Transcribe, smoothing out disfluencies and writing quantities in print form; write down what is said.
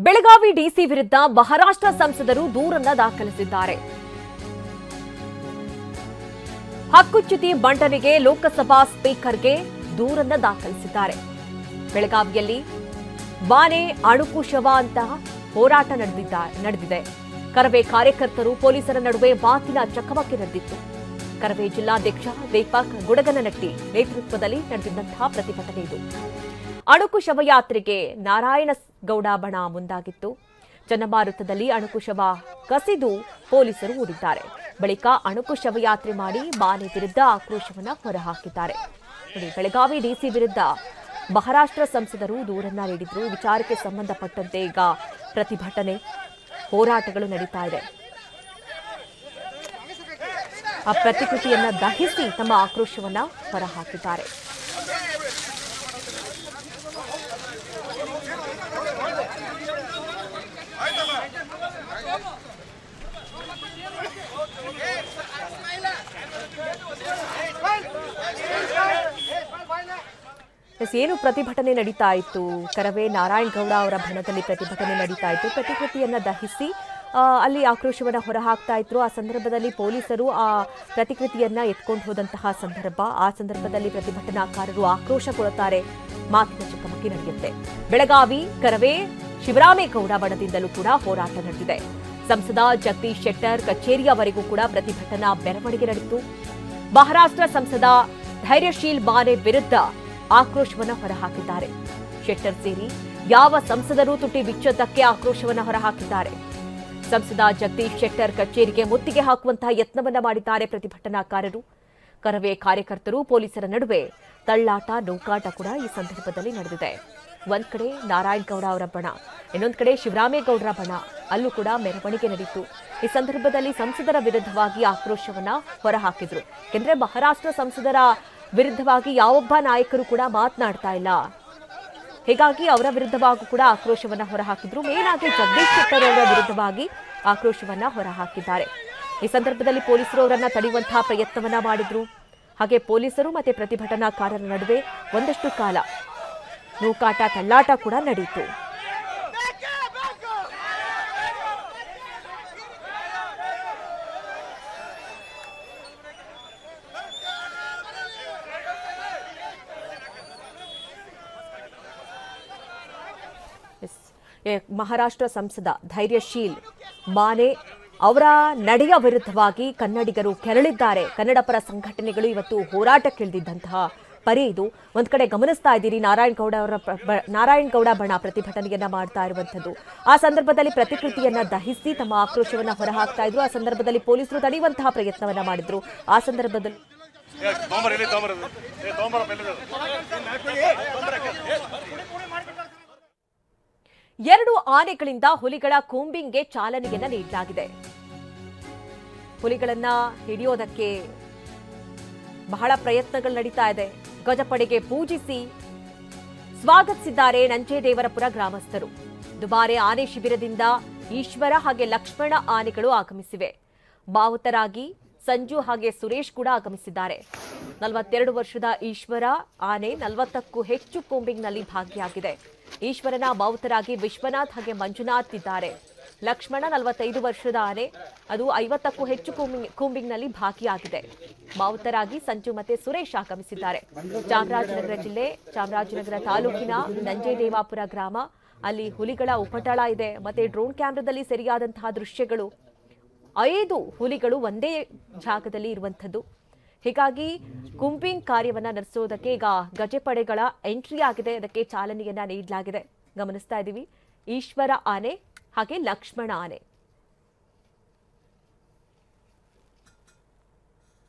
Belagavi DC ವಿರುದ್ಧ ಮಹಾರಾಷ್ಟ್ರ ಸಂಸದರು ದೂರನ್ನ ದಾಖಲಿಸಿದ್ದಾರೆ. ಹಕ್ಕುಚ್ಯುತಿ ಮಂಡನೆಗೆ ಲೋಕಸಭಾ ಸ್ಪೀಕರ್ಗೆ ದೂರನ್ನ ದಾಖಲಿಸಿದ್ದಾರೆ. ಬೆಳಗಾವಿಯಲ್ಲಿ ಬಾನೆ ಅಣುಕು ಶವ ಅಂತ ಹೋರಾಟ ನಡೆದಿದೆ. ಕರವೇ ಕಾರ್ಯಕರ್ತರು ಪೊಲೀಸರ ನಡುವೆ ಮಾತಿನ ಚಕಮಕಿ ನಡೆದಿತ್ತು. ಕರವೇ ಜಿಲ್ಲಾಧ್ಯಕ್ಷ ದೀಪಕ್ ಗುಡಗನಟ್ಟಿ ನೇತೃತ್ವದಲ್ಲಿ ನಡೆದಿದ್ದಂತಹ ಪ್ರತಿಭಟನೆ ಇದು. ಅಣುಕು ಶವಯಾತ್ರೆಗೆ ನಾರಾಯಣಗೌಡ ಬಣ ಮುಂದಾಗಿತ್ತು. ಚನ್ನಮಾರುತದಲ್ಲಿ ಅಣುಕು ಶವ ಕಸಿದು ಪೊಲೀಸರು ಹೂಡಿದ್ದಾರೆ. ಬಳಿಕ ಅಣುಕು ಶವಯಾತ್ರೆ ಮಾಡಿ ಬಾನೆ ವಿರುದ್ಧ ಆಕ್ರೋಶವನ್ನು ಹೊರಹಾಕಿದ್ದಾರೆ. ಬೆಳಗಾವಿ ಡಿಸಿ ವಿರುದ್ಧ ಮಹಾರಾಷ್ಟ್ರ ಸಂಸದರು ದೂರನ್ನ ನೀಡಿದ್ರು. ವಿಚಾರಕ್ಕೆ ಸಂಬಂಧಪಟ್ಟಂತೆ ಈಗ ಪ್ರತಿಭಟನೆ ಹೋರಾಟಗಳು ನಡೀತಾ ಇದೆ. ಆ ಪ್ರತಿಕೃತಿಯನ್ನ ದಹಿಸಿ ತಮ್ಮ ಆಕ್ರೋಶವನ್ನ ಹೊರಹಾಕಿದ್ದಾರೆ. ಏನು ಪ್ರತಿಭಟನೆ ನಡೀತಾ ಇತ್ತು? ಕರವೇ ನಾರಾಯಣಗೌಡ ಅವರ ಬಣದಲ್ಲಿ ಪ್ರತಿಭಟನೆ ನಡೀತಾ ಇತ್ತು. ಪ್ರತಿಕೃತಿಯನ್ನ ದಹಿಸಿ ಅಲ್ಲಿ ಆಕ್ರೋಶವನ್ನು ಹೊರಹಾಕ್ತಾ ಇದ್ರು. ಆ ಸಂದರ್ಭದಲ್ಲಿ ಪೊಲೀಸರು ಆ ಪ್ರತಿಕೃತಿಯನ್ನ ಎತ್ಕೊಂಡು ಹೋದಂತಹ ಸಂದರ್ಭ. ಆ ಸಂದರ್ಭದಲ್ಲಿ ಪ್ರತಿಭಟನಾಕಾರರು ಆಕ್ರೋಶ ಕೊಡುತ್ತಾರೆ. ಮಾತಿನ ಚಕಮಕಿ ನಡೆಯುತ್ತೆ. ಬೆಳಗಾವಿ ಕರವೇ ಶಿವರಾಮೇಗೌಡ ಬಣದಿಂದಲೂ ಕೂಡ ಹೋರಾಟ ನಡೆದಿದೆ. ಸಂಸದ ಜಗದೀಶ್ ಶೆಟ್ಟರ್ ಕಚೇರಿಯವರೆಗೂ ಕೂಡ ಪ್ರತಿಭಟನಾ ಮೆರವಣಿಗೆ ನಡೆಯಿತು. ಮಹಾರಾಷ್ಟ್ರ ಸಂಸದ ಧೈರ್ಯಶೀಲ್ ಬಾನೆ ವಿರುದ್ಧ ಆಕ್ರೋಶವನ್ನು ಹೊರಹಾಕಿದ್ದಾರೆ. ಶೆಟ್ಟರ್ ಸೇರಿ ಯಾವ ಸಂಸದರು ತುಟಿ ಬಿಚ್ಚೋದಕ್ಕೆ ಆಕ್ರೋಶವನ್ನು ಹೊರಹಾಕಿದ್ದಾರೆ. ಸಂಸದ ಜಗದೀಶ್ ಶೆಟ್ಟರ್ ಕಚೇರಿಗೆ ಮುತ್ತಿಗೆ ಹಾಕುವಂತಹ ಯತ್ನವನ್ನ ಮಾಡಿದ್ದಾರೆ ಪ್ರತಿಭಟನಾಕಾರರು. ಕರವೇ ಕಾರ್ಯಕರ್ತರು ಪೊಲೀಸರ ನಡುವೆ ತಳ್ಳಾಟ ನೂಕಾಟ ಕೂಡ ಈ ಸಂದರ್ಭದಲ್ಲಿ ನಡೆದಿದೆ. ಒಂದ್ ಕಡೆ ನಾರಾಯಣಗೌಡ ಅವರ ಬಣ, ಇನ್ನೊಂದು ಕಡೆ ಶಿವರಾಮೇಗೌಡರ ಬಣ, ಅಲ್ಲೂ ಕೂಡ ಮೆರವಣಿಗೆ ನಡೆಯಿತು. ಈ ಸಂದರ್ಭದಲ್ಲಿ ಸಂಸದರ ವಿರುದ್ಧವಾಗಿ ಆಕ್ರೋಶವನ್ನ ಹೊರಹಾಕಿದ್ರು. ಯಾಕೆಂದ್ರೆ ಮಹಾರಾಷ್ಟ್ರ ಸಂಸದರ ವಿರುದ್ಧವಾಗಿ ಯಾವೊಬ್ಬ ನಾಯಕರು ಕೂಡ ಮಾತನಾಡ್ತಾ ಇಲ್ಲ. ಹೀಗಾಗಿ ಅವರ ವಿರುದ್ಧವಾಗೂ ಕೂಡ ಆಕ್ರೋಶವನ್ನ ಹೊರಹಾಕಿದ್ರು. ಮೇನ್ ಆಗಿ ಜಗದೀಶ್ ಶೆಟ್ಟರ್ ಅವರ ವಿರುದ್ಧವಾಗಿ ಆಕ್ರೋಶವನ್ನ ಹೊರಹಾಕಿದ್ದಾರೆ. ಈ ಸಂದರ್ಭದಲ್ಲಿ ಪೊಲೀಸರು ಅವರನ್ನ ತಡೆಯುವಂತಹ ಪ್ರಯತ್ನವನ್ನ ಮಾಡಿದ್ರು. ಹಾಗೆ ಪೊಲೀಸರು ಮತ್ತೆ ಪ್ರತಿಭಟನಾಕಾರರ ನಡುವೆ ಒಂದಷ್ಟು ಕಾಲ ನೂಕಾಟ ತಳ್ಳಾಟ ಕೂಡ ನಡೆಯಿತು. ಮಹಾರಾಷ್ಟ್ರ ಸಂಸದ ಧೈರ್ಯಶೀಲ್ ಬಾನೆ ಅವರ ನಡೆಯ ವಿರುದ್ಧವಾಗಿ ಕನ್ನಡಿಗರು ಕೆರಳಿದ್ದಾರೆ. ಕನ್ನಡ ಪರ ಸಂಘಟನೆಗಳು ಇವತ್ತು ಹೋರಾಟಕ್ಕಿಳಿದಿದ್ದಂತಹ ಪರಿ ಇದು. ಒಂದ್ ಕಡೆ ಗಮನಿಸ್ತಾ ಇದ್ದೀರಿ, ನಾರಾಯಣಗೌಡ ಬಣ ಪ್ರತಿಭಟನೆಯನ್ನ ಮಾಡ್ತಾ ಇರುವಂತದ್ದು. ಆ ಸಂದರ್ಭದಲ್ಲಿ ಪ್ರತಿಕೃತಿಯನ್ನ ದಹಿಸಿ ತಮ್ಮ ಆಕ್ರೋಶವನ್ನ ಹೊರಹಾಕ್ತಾ ಇದ್ರು. ಆ ಸಂದರ್ಭದಲ್ಲಿ ಪೊಲೀಸರು ತಡೆಯುವಂತಹ ಪ್ರಯತ್ನವನ್ನ ಮಾಡಿದ್ರು. ಆ ಸಂದರ್ಭದಲ್ಲಿ ಎರಡು ಆನೆಗಳಿಂದ ಹುಲಿಗಳ ಕೂಂಬಿಂಗ್ಗೆ ಚಾಲನೆಯನ್ನ ನೀಡಲಾಗಿದೆ. ಹುಲಿಗಳನ್ನ ಹಿಡಿಯೋದಕ್ಕೆ ಬಹಳ ಪ್ರಯತ್ನಗಳು ನಡೀತಾ ಇದೆ. ಗಜಪಡೆಗೆ ಪೂಜಿಸಿ ಸ್ವಾಗತಿಸಿದ್ದಾರೆ ನಂಜೇದೇವರಪುರ ಗ್ರಾಮಸ್ಥರು. ದುಬಾರೆ ಆನೆ ಶಿಬಿರದಿಂದ ಈಶ್ವರ ಹಾಗೆ ಲಕ್ಷ್ಮಣ ಆನೆಗಳು ಆಗಮಿಸಿವೆ. ಮಾವುತರಾಗಿ ಸಂಜು ಹಾಗೆ ಸುರೇಶ್ ಕೂಡ ಆಗಮಿಸಿದ್ದಾರೆ. 42 ವರ್ಷದ ಈಶ್ವರ ಆನೆ 40ಕ್ಕೂ ಹೆಚ್ಚು ಕೂಂಬಿಂಗ್ನಲ್ಲಿ ಭಾಗಿಯಾಗಿದೆ. ಈಶ್ವರನ ಮಾವುತರಾಗಿ ವಿಶ್ವನಾಥ್ ಹಾಗೆ ಮಂಜುನಾಥ್ ಇದ್ದಾರೆ. ಲಕ್ಷ್ಮಣ 45 ವರ್ಷದ ಆನೆ, ಅದು 50ಕ್ಕೂ ಹೆಚ್ಚು ಕೂಂಬಿಂಗ್ನಲ್ಲಿ ಭಾಗಿಯಾಗಿದೆ. ಮಾವುತರಾಗಿ ಸಂಜು ಮತ್ತೆ ಸುರೇಶ್ ಆಗಮಿಸಿದ್ದಾರೆ. ಚಾಮರಾಜನಗರ ಜಿಲ್ಲೆ ಚಾಮರಾಜನಗರ ತಾಲೂಕಿನ ನಂಜೇದೇವಾಪುರ ಗ್ರಾಮ, ಅಲ್ಲಿ ಹುಲಿಗಳ ಉಪಟಳ ಇದೆ. ಮತ್ತೆ ಡ್ರೋನ್ ಕ್ಯಾಮೆರಾದಲ್ಲಿ ಸೆರೆಯಾದಂತಹ ದೃಶ್ಯಗಳು. 5 ಹುಲಿಗಳು ಒಂದೇ ಜಾಗದಲ್ಲಿ ಇರುವಂಥದ್ದು. ಹೀಗಾಗಿ ಕೂಂಬಿಂಗ್ ಕಾರ್ಯವನ್ನ ನಡೆಸೋದಕ್ಕೆ ಈಗ ಗಜಪಡೆಗಳ ಎಂಟ್ರಿ ಆಗಿದೆ. ಅದಕ್ಕೆ ಚಾಲನೆಯನ್ನ ನೀಡಲಾಗಿದೆ. ಗಮನಿಸ್ತಾ ಇದ್ದೀವಿ, ಈಶ್ವರ ಆನೆ ಹಾಗೆ ಲಕ್ಷ್ಮಣ ಆನೆ.